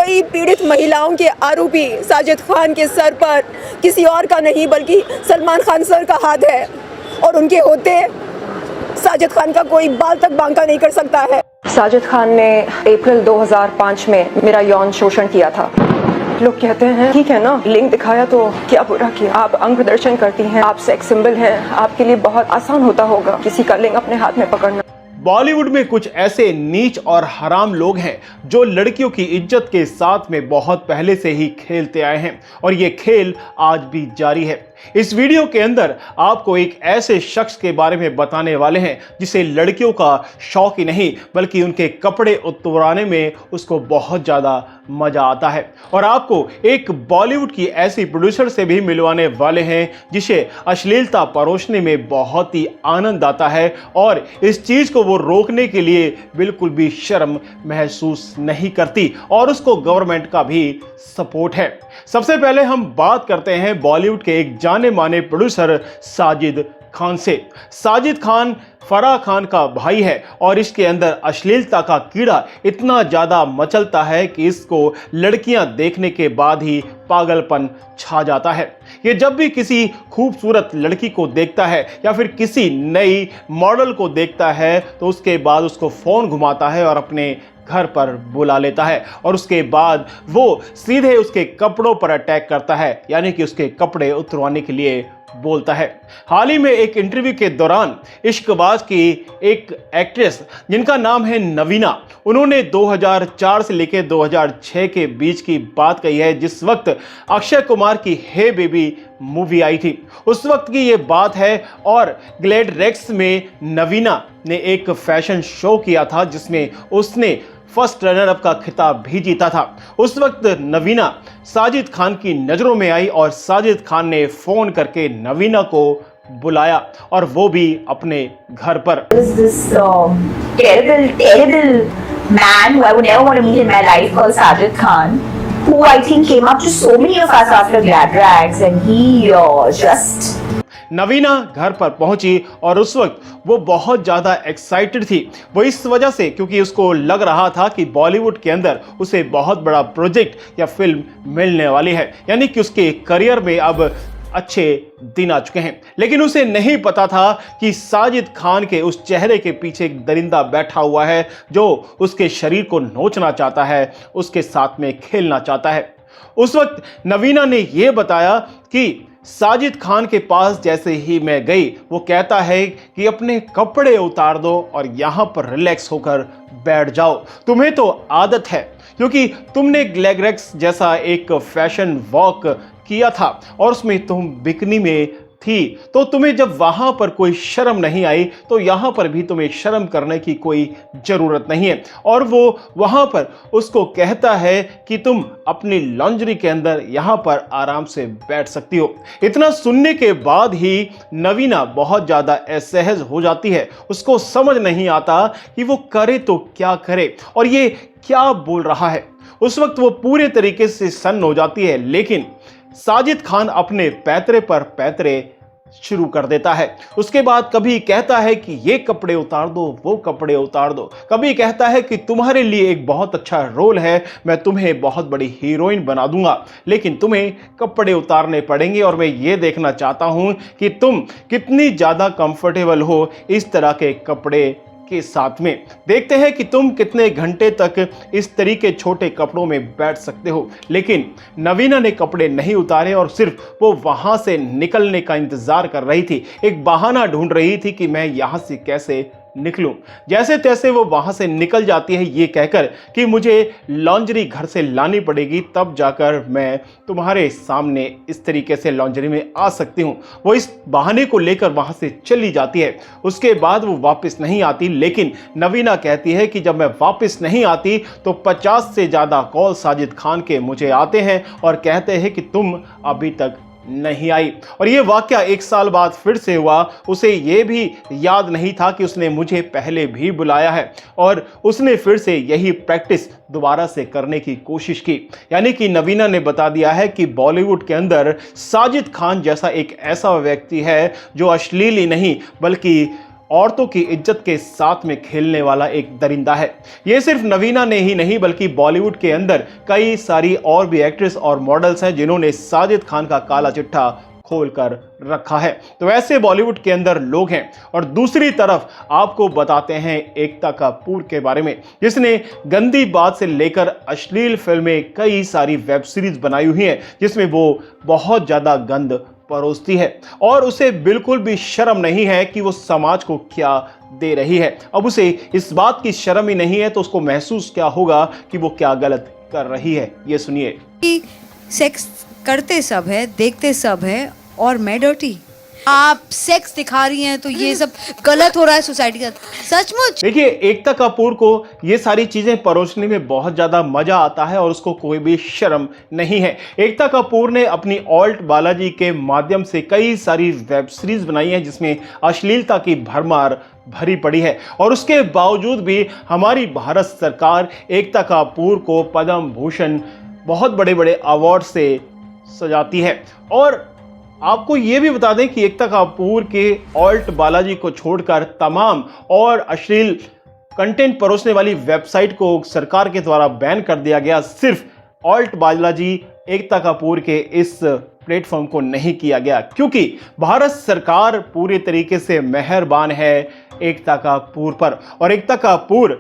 कई पीड़ित महिलाओं के आरोपी साजिद खान के सर पर किसी और का नहीं बल्कि सलमान खान सर का हाथ है और उनके होते साजिद खान का कोई बाल तक बांका नहीं कर सकता है। साजिद खान ने अप्रैल 2005 में मेरा यौन शोषण किया था। लोग कहते हैं ठीक है ना, लिंग दिखाया तो क्या बुरा किया, आप अंग प्रदर्शन करती हैं, आप सेक्स सिंबल हैं, आपके लिए बहुत आसान होता होगा किसी का लिंग अपने हाथ में पकड़ना। बॉलीवुड में कुछ ऐसे नीच और हराम लोग हैं जो लड़कियों की इज्जत के साथ में बहुत पहले से ही खेलते आए हैं और ये खेल आज भी जारी है। इस वीडियो के अंदर आपको एक ऐसे शख्स के बारे में बताने वाले हैं जिसे लड़कियों का शौक ही नहीं बल्कि उनके कपड़े उतरवाने में उसको बहुत ज़्यादा मजा आता है। और आपको एक बॉलीवुड की ऐसी प्रोड्यूसर से भी मिलवाने वाले हैं जिसे अश्लीलता परोसने में बहुत ही आनंद आता है और इस चीज़ को वो रोकने के लिए बिल्कुल भी शर्म महसूस नहीं करती और उसको गवर्नमेंट का भी सपोर्ट है। सबसे पहले हम बात करते हैं बॉलीवुड के एक जाने माने प्रोड्यूसर साजिद खान से। साजिद खान फराह खान का भाई है और इसके अंदर अश्लीलता का कीड़ा इतना ज़्यादा मचलता है कि इसको लड़कियां देखने के बाद ही पागलपन छा जाता है। ये जब भी किसी खूबसूरत लड़की को देखता है या फिर किसी नई मॉडल को देखता है तो उसके बाद उसको फ़ोन घुमाता है और अपने घर पर बुला लेता है और उसके बाद वो सीधे उसके कपड़ों पर अटैक करता है, यानी कि उसके कपड़े उतरवाने के लिए बोलता है। हाल ही में एक इंटरव्यू के दौरान इश्कबाज की एक एक्ट्रेस जिनका नाम है नवीना, उन्होंने 2004 से लेकर 2006 के बीच की बात कही है जिस वक्त अक्षय कुमार की हे बेबी मूवी आई थी। उस वक्त की ये बात है और ग्लैड रेक्स में नवीना ने एक फैशन शो किया था जिसमें उसने फर्स्ट रनर अप का खिताब भी जीता था। उस वक्त नवीना साजिद खान की नज़रों में आई और साजिद खान ने फ़ोन करके नवीना को बुलाया और वो भी अपने घर पर। terrible man who I would never want to meet in my life called Sajid Khan, who I think came up to so many of us after Glad Rags, and he just नवीना घर पर पहुंची और उस वक्त वो बहुत ज़्यादा excited थी। वो इस वजह से क्योंकि उसको लग रहा था कि बॉलीवुड के अंदर उसे बहुत बड़ा प्रोजेक्ट या फिल्म मिलने वाली है, यानी कि उसके करियर में अब अच्छे दिन आ चुके हैं। लेकिन उसे नहीं पता था कि साजिद खान के उस चेहरे के पीछे एक दरिंदा बैठा हुआ है जो उसके शरीर को नोचना चाहता है, उसके साथ में खेलना चाहता है। उस वक्त नवीना ने यह बताया कि साजिद खान के पास जैसे ही मैं गई वो कहता है कि अपने कपड़े उतार दो और यहाँ पर रिलैक्स होकर बैठ जाओ, तुम्हें तो आदत है क्योंकि तुमने ग्लैड रेक्स जैसा एक फैशन वॉक किया था और उसमें तुम बिकनी में थी, तो तुम्हें जब वहाँ पर कोई शर्म नहीं आई तो यहाँ पर भी तुम्हें शर्म करने की कोई ज़रूरत नहीं है। और वो वहाँ पर उसको कहता है कि तुम अपनी लॉन्जरी के अंदर यहाँ पर आराम से बैठ सकती हो। इतना सुनने के बाद ही नवीना बहुत ज़्यादा असहज हो जाती है, उसको समझ नहीं आता कि वो करे तो क्या करे और ये क्या बोल रहा है। उस वक्त वो पूरे तरीके से सन्न हो जाती है, लेकिन साजिद खान अपने पैतरे पर पैतरे शुरू कर देता है। उसके बाद कभी कहता है कि ये कपड़े उतार दो, वो कपड़े उतार दो, कभी कहता है कि तुम्हारे लिए एक बहुत अच्छा रोल है, मैं तुम्हें बहुत बड़ी हीरोइन बना दूंगा, लेकिन तुम्हें कपड़े उतारने पड़ेंगे और मैं ये देखना चाहता हूं कि तुम कितनी ज़्यादा कंफर्टेबल हो इस तरह के कपड़े के साथ में। देखते हैं कि तुम कितने घंटे तक इस तरीके छोटे कपड़ों में बैठ सकते हो। लेकिन नवीना ने कपड़े नहीं उतारे और सिर्फ वो वहां से निकलने का इंतजार कर रही थी, एक बहाना ढूंढ रही थी कि मैं यहां से कैसे निकलूं। जैसे तैसे वो वहां से निकल जाती है ये कहकर कि मुझे लॉन्जरी घर से लानी पड़ेगी, तब जाकर मैं तुम्हारे सामने इस तरीके से लॉन्जरी में आ सकती हूं। वो इस बहाने को लेकर वहां से चली जाती है। उसके बाद वो वापस नहीं आती, लेकिन नवीना कहती है कि जब मैं वापस नहीं आती तो 50 से ज़्यादा कॉल साजिद खान के मुझे आते हैं और कहते हैं कि तुम अभी तक नहीं आई। और ये वाकया 1 साल बाद फिर से हुआ। उसे ये भी याद नहीं था कि उसने मुझे पहले भी बुलाया है और उसने फिर से यही प्रैक्टिस दोबारा से करने की कोशिश की। यानी कि नवीना ने बता दिया है कि बॉलीवुड के अंदर साजिद खान जैसा एक ऐसा व्यक्ति है जो अश्लील ही नहीं बल्कि औरतों की इज्जत के साथ में खेलने वाला एक दरिंदा है। ये सिर्फ नवीना ने ही नहीं बल्कि बॉलीवुड के अंदर कई सारी और भी एक्ट्रेस और मॉडल्स हैं जिन्होंने साजिद खान का काला चिट्ठा खोल कर रखा है। तो ऐसे बॉलीवुड के अंदर लोग हैं। और दूसरी तरफ आपको बताते हैं एकता कपूर के बारे में, जिसने गंदी बात से लेकर अश्लील फिल्में, कई सारी वेब सीरीज बनाई हुई हैं जिसमें वो बहुत ज्यादा गंद परोसती है और उसे बिल्कुल भी शर्म नहीं है कि वो समाज को क्या दे रही है। अब उसे इस बात की शर्म ही नहीं है तो उसको महसूस क्या होगा कि वो क्या गलत कर रही है। ये सुनिए। कि सेक्स करते सब है, देखते सब है और मैं डर्टी। आप सेक्स दिखा रही हैं तो ये सब गलत हो रहा है सोसाइटी का, सचमुच। देखिए, एकता कपूर को ये सारी चीजें परोसने में बहुत ज्यादा मजा आता है और उसको कोई भी शर्म नहीं है। एकता कपूर ने अपनी ऑल्ट बालाजी के माध्यम से कई सारी वेब सीरीज बनाई हैं जिसमें अश्लीलता की भरमार भरी पड़ी है और उसके बावजूद भी हमारी भारत सरकार एकता कपूर को पद्म भूषण, बहुत बड़े बड़े अवार्ड से सजाती है। और आपको ये भी बता दें कि एकता कपूर के ऑल्ट बालाजी को छोड़कर तमाम और अश्लील कंटेंट परोसने वाली वेबसाइट को सरकार के द्वारा बैन कर दिया गया। सिर्फ ऑल्ट बालाजी एकता कपूर के इस प्लेटफॉर्म को नहीं किया गया क्योंकि भारत सरकार पूरे तरीके से मेहरबान है एकता कपूर पर। और एकता कपूर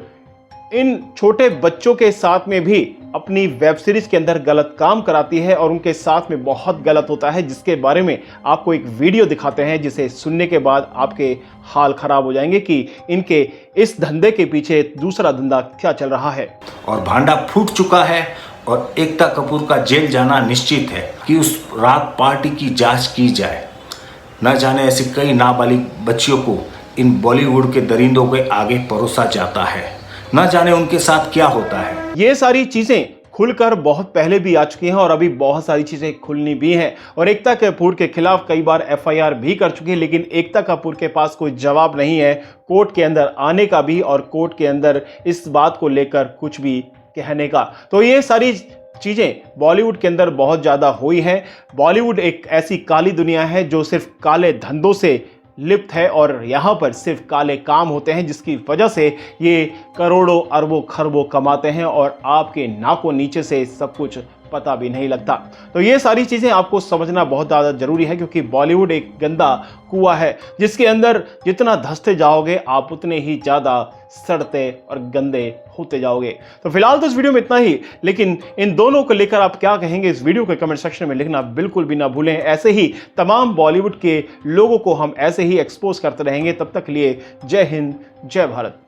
इन छोटे बच्चों के साथ में भी अपनी वेब सीरीज के अंदर गलत काम कराती है और उनके साथ में बहुत गलत होता है, जिसके बारे में आपको एक वीडियो दिखाते हैं जिसे सुनने के बाद आपके हाल खराब हो जाएंगे कि इनके इस धंधे के पीछे दूसरा धंधा क्या चल रहा है। और भांडा फूट चुका है और एकता कपूर का जेल जाना निश्चित है कि उस रात पार्टी की जांच की जाए। न जाने ऐसी कई नाबालिग बच्चियों को इन बॉलीवुड के दरिंदों के आगे परोसा जाता है, न जाने उनके साथ क्या होता है। ये सारी चीजें खुलकर बहुत पहले भी आ चुकी हैं और अभी बहुत सारी चीजें खुलनी भी हैं और एकता कपूर के खिलाफ कई बार एफआईआर भी कर चुकी है, लेकिन एकता कपूर के पास कोई जवाब नहीं है कोर्ट के अंदर आने का भी और कोर्ट के अंदर इस बात को लेकर कुछ भी कहने का। तो ये सारी चीजें बॉलीवुड के अंदर बहुत ज्यादा हुई है। बॉलीवुड एक ऐसी काली दुनिया है जो सिर्फ काले धंधों से लिप्त है और यहाँ पर सिर्फ काले काम होते हैं, जिसकी वजह से ये करोड़ों अरबों खरबों कमाते हैं और आपके नाकों नीचे से सब कुछ पता भी नहीं लगता। तो ये सारी चीज़ें आपको समझना बहुत ज़्यादा ज़रूरी है क्योंकि बॉलीवुड एक गंदा कुआं है जिसके अंदर जितना धंसते जाओगे आप उतने ही ज़्यादा सड़ते और गंदे होते जाओगे। तो फिलहाल तो इस वीडियो में इतना ही, लेकिन इन दोनों को लेकर आप क्या कहेंगे इस वीडियो के कमेंट सेक्शन में लिखना बिल्कुल भी ना भूलें। ऐसे ही तमाम बॉलीवुड के लोगों को हम ऐसे ही एक्सपोज करते रहेंगे। तब तक के लिए जय हिंद, जय भारत।